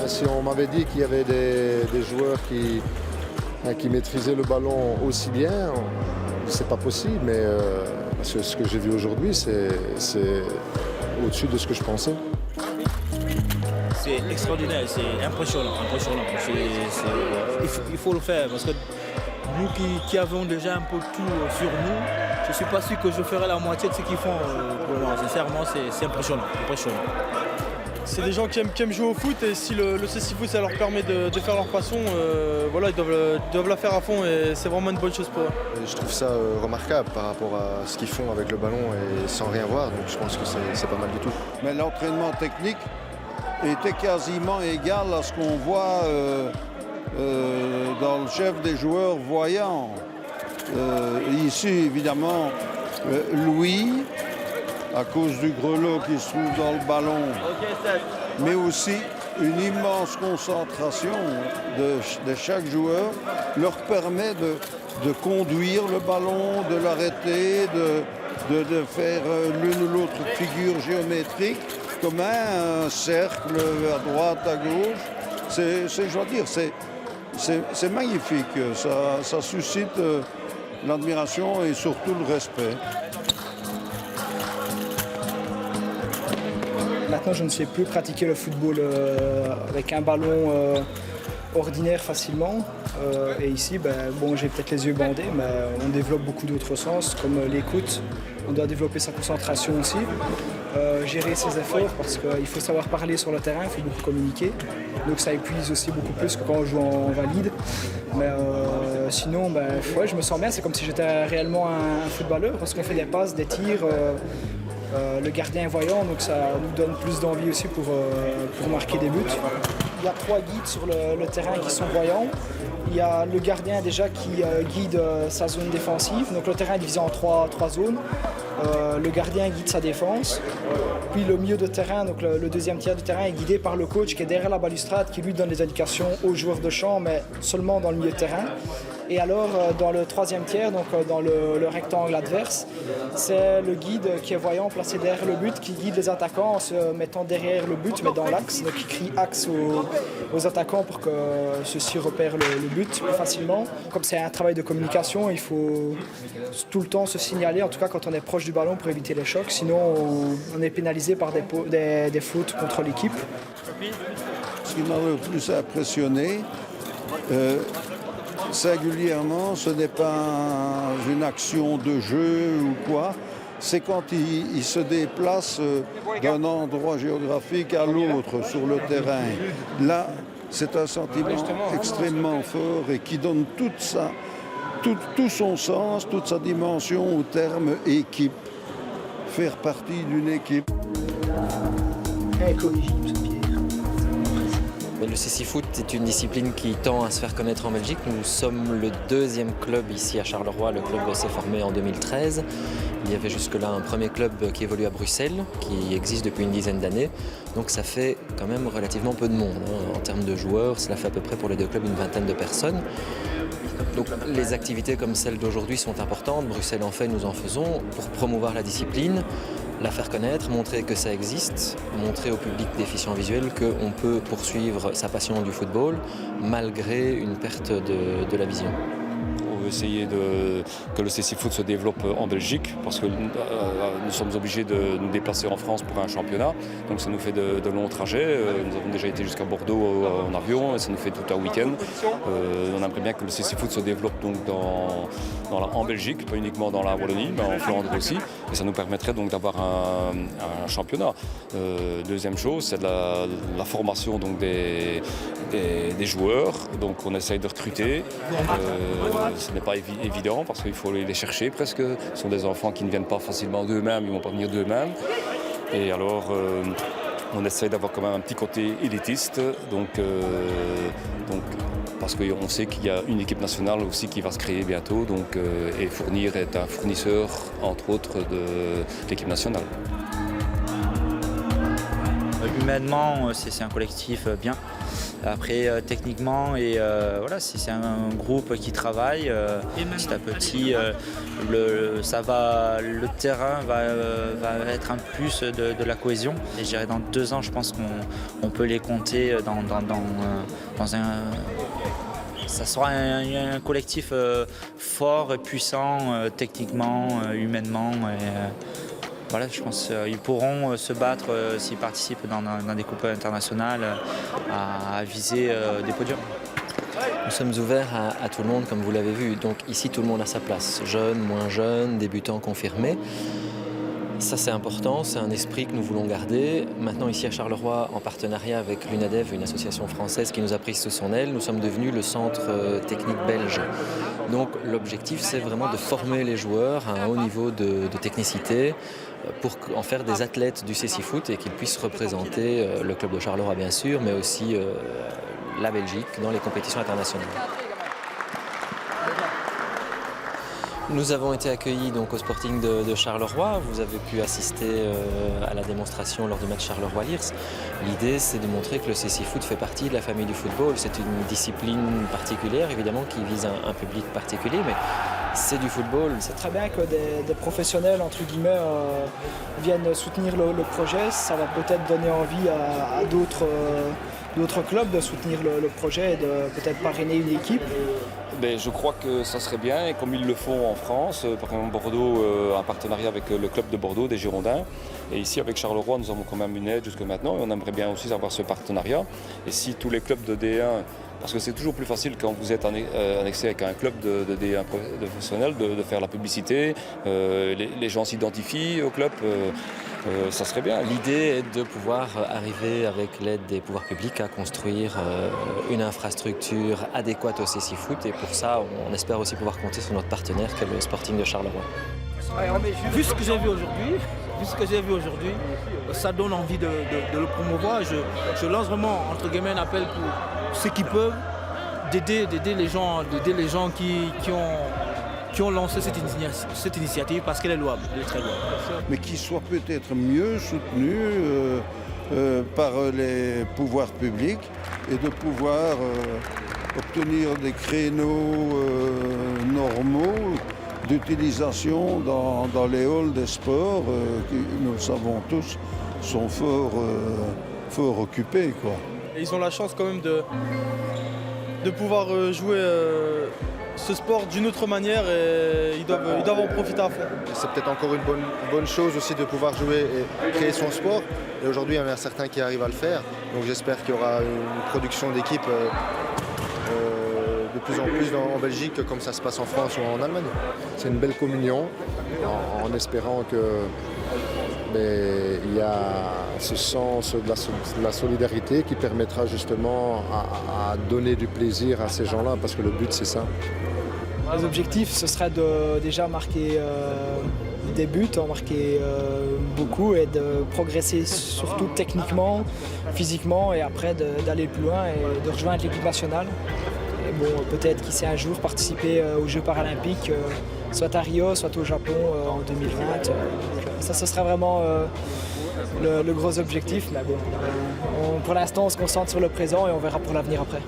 Si on m'avait dit qu'il y avait des joueurs qui maîtrisaient le ballon aussi bien, c'est pas possible, mais ce que j'ai vu aujourd'hui, c'est au-dessus de ce que je pensais. C'est extraordinaire, c'est impressionnant. Il faut le faire parce que nous qui avons déjà un peu tout sur nous, je ne suis pas sûr que je ferai la moitié de ce qu'ils font pour moi. Sincèrement, c'est impressionnant. C'est des gens qui aiment jouer au foot et si le CC Foot ça leur permet de faire leur passion, voilà, ils doivent la faire à fond et c'est vraiment une bonne chose pour eux. Je trouve ça remarquable par rapport à ce qu'ils font avec le ballon et sans rien voir, donc je pense que c'est pas mal du tout. Mais l'entraînement technique était quasiment égal à ce qu'on voit dans le chef des joueurs voyants. Ici, évidemment, Louis, à cause du grelot qui se trouve dans le ballon, mais aussi une immense concentration de chaque joueur leur permet de conduire le ballon, de l'arrêter, de faire l'une ou l'autre figure géométrique, comme un cercle à droite, à gauche. Je dois dire, c'est magnifique. Ça suscite l'admiration et surtout le respect. Maintenant, je ne sais plus pratiquer le football avec un ballon ordinaire facilement. Et ici, j'ai peut-être les yeux bandés, mais on développe beaucoup d'autres sens, comme l'écoute. On doit développer sa concentration aussi, gérer ses efforts, parce qu'il faut savoir parler sur le terrain, il faut beaucoup communiquer. Donc ça épuise aussi beaucoup plus que quand on joue en valide. Mais sinon, je me sens bien, c'est comme si j'étais réellement un footballeur, parce qu'on fait des passes, des tirs. Le gardien est voyant, donc ça nous donne plus d'envie aussi pour marquer des buts. Il y a 3 guides sur le terrain qui sont voyants. Il y a le gardien déjà qui guide sa zone défensive. Donc le terrain est divisé en 3 zones. Le gardien guide sa défense. Puis le milieu de terrain, donc le deuxième tiers du terrain est guidé par le coach qui est derrière la balustrade, qui lui donne les indications aux joueurs de champ, mais seulement dans le milieu de terrain. Et alors dans le troisième tiers, donc dans le rectangle adverse, c'est le guide qui est voyant placé derrière le but, qui guide les attaquants en se mettant derrière le but, mais dans l'axe. Donc il crie axe aux attaquants pour que ceux-ci repèrent le but plus facilement. Comme c'est un travail de communication, il faut tout le temps se signaler, en tout cas quand on est proche du ballon pour éviter les chocs. Sinon on est pénalisé par des fautes contre l'équipe. Ce qui m'a le plus impressionné, singulièrement, ce n'est pas une action de jeu ou quoi, c'est quand il se déplace d'un endroit géographique à l'autre sur le terrain. Là, c'est un sentiment extrêmement fort et qui donne tout son sens, toute sa dimension au terme équipe. Faire partie d'une équipe. Le CC Foot est une discipline qui tend à se faire connaître en Belgique. Nous sommes le 2e club ici à Charleroi. Le club s'est formé en 2013. Il y avait jusque-là un premier club qui évolue à Bruxelles, qui existe depuis une dizaine d'années. Donc ça fait quand même relativement peu de monde. En termes de joueurs, cela fait à peu près pour les 2 clubs une vingtaine de personnes. Donc les activités comme celle d'aujourd'hui sont importantes. Bruxelles en fait, nous en faisons pour promouvoir la discipline, la faire connaître, montrer que ça existe, montrer au public déficient visuel qu'on peut poursuivre sa passion du football malgré une perte de la vision. On veut essayer que le CC Foot se développe en Belgique parce que nous sommes obligés de nous déplacer en France pour un championnat. Donc ça nous fait de longs trajets. Nous avons déjà été jusqu'à Bordeaux en avion et ça nous fait tout un week-end. On aimerait bien que le CC Foot se développe donc en Belgique, pas uniquement dans la Wallonie, mais en Flandre aussi. Et ça nous permettrait donc d'avoir un championnat. Deuxième chose, c'est de la formation donc des joueurs. Donc on essaye de recruter. Ce n'est pas évident parce qu'il faut les chercher presque. Ce sont des enfants qui ne viennent pas facilement d'eux-mêmes, ils ne vont pas venir d'eux-mêmes. Et alors on essaye d'avoir quand même un petit côté élitiste. Donc parce qu'on sait qu'il y a une équipe nationale aussi qui va se créer bientôt. Et Fournir est un fournisseur, entre autres, de l'équipe nationale. Humainement, c'est un collectif bien. Après, techniquement, et voilà, si c'est un groupe qui travaille, petit à petit, le terrain va être un plus de la cohésion. Et je dirais dans 2 ans, je pense qu'on peut les compter dans un... Ça sera un collectif fort et puissant, techniquement, humainement. Voilà, je pense qu'ils pourront se battre s'ils participent dans des coupes internationales à viser des podiums. Nous sommes ouverts à tout le monde, comme vous l'avez vu. Donc ici, tout le monde a sa place. Jeunes, moins jeunes, débutants confirmés. Ça, c'est important, c'est un esprit que nous voulons garder. Maintenant, ici à Charleroi, en partenariat avec l'UNADEF, une association française qui nous a pris sous son aile, nous sommes devenus le centre technique belge. Donc l'objectif, c'est vraiment de former les joueurs à un haut niveau de technicité pour en faire des athlètes du cécifoot et qu'ils puissent représenter le club de Charleroi, bien sûr, mais aussi la Belgique dans les compétitions internationales. Nous avons été accueillis donc au Sporting de Charleroi. Vous avez pu assister à la démonstration lors du match Charleroi-Liers. L'idée, c'est de montrer que le cécifoot fait partie de la famille du football. C'est une discipline particulière, évidemment, qui vise un public particulier, mais c'est du football. C'est très bien que des professionnels, entre guillemets, viennent soutenir le projet. Ça va peut-être donner envie à d'autres clubs de soutenir le projet et de peut-être parrainer une équipe. Ben, je crois que ça serait bien, et comme ils le font en France, par exemple Bordeaux, un partenariat avec le club de Bordeaux, des Girondins. Et ici avec Charleroi, nous avons quand même une aide jusque maintenant, et on aimerait bien aussi avoir ce partenariat. Et si tous les clubs de D1, parce que c'est toujours plus facile quand vous êtes annexé avec un club de D1 professionnel de faire la publicité, les gens s'identifient au club. Ça serait bien. L'idée est de pouvoir arriver avec l'aide des pouvoirs publics à construire une infrastructure adéquate au cécifoot, et pour ça on espère aussi pouvoir compter sur notre partenaire qu'est le Sporting de Charleroi. Vu ce que j'ai vu aujourd'hui, ça donne envie de le promouvoir. Je lance vraiment entre guillemets un appel pour ceux qui peuvent d'aider les gens qui ont lancé cette initiative, parce qu'elle est louable, elle est très louable. Mais qui soit peut-être mieux soutenu par les pouvoirs publics, et de pouvoir obtenir des créneaux normaux d'utilisation dans les halls des sports qui, nous le savons tous, sont fort occupés, quoi. Et ils ont la chance quand même de pouvoir jouer ce sport d'une autre manière, et ils doivent en profiter à fond. C'est peut-être encore une bonne chose aussi de pouvoir jouer et créer son sport. Et aujourd'hui, il y en a certains qui arrivent à le faire. Donc j'espère qu'il y aura une production d'équipes de plus en plus en Belgique, comme ça se passe en France ou en Allemagne. C'est une belle communion, en espérant que il y a ce sens de la solidarité qui permettra justement à donner du plaisir à ces gens-là, parce que le but c'est ça. Les objectifs, ce serait de déjà marquer des buts, en marquer beaucoup, et de progresser surtout techniquement, physiquement, et après d'aller plus loin et de rejoindre l'équipe nationale. Et bon, peut-être qui sait un jour participer aux Jeux paralympiques, soit à Rio, soit au Japon en 2020. Ça, ce serait vraiment le gros objectif. Mais bon, pour l'instant, on se concentre sur le présent et on verra pour l'avenir après.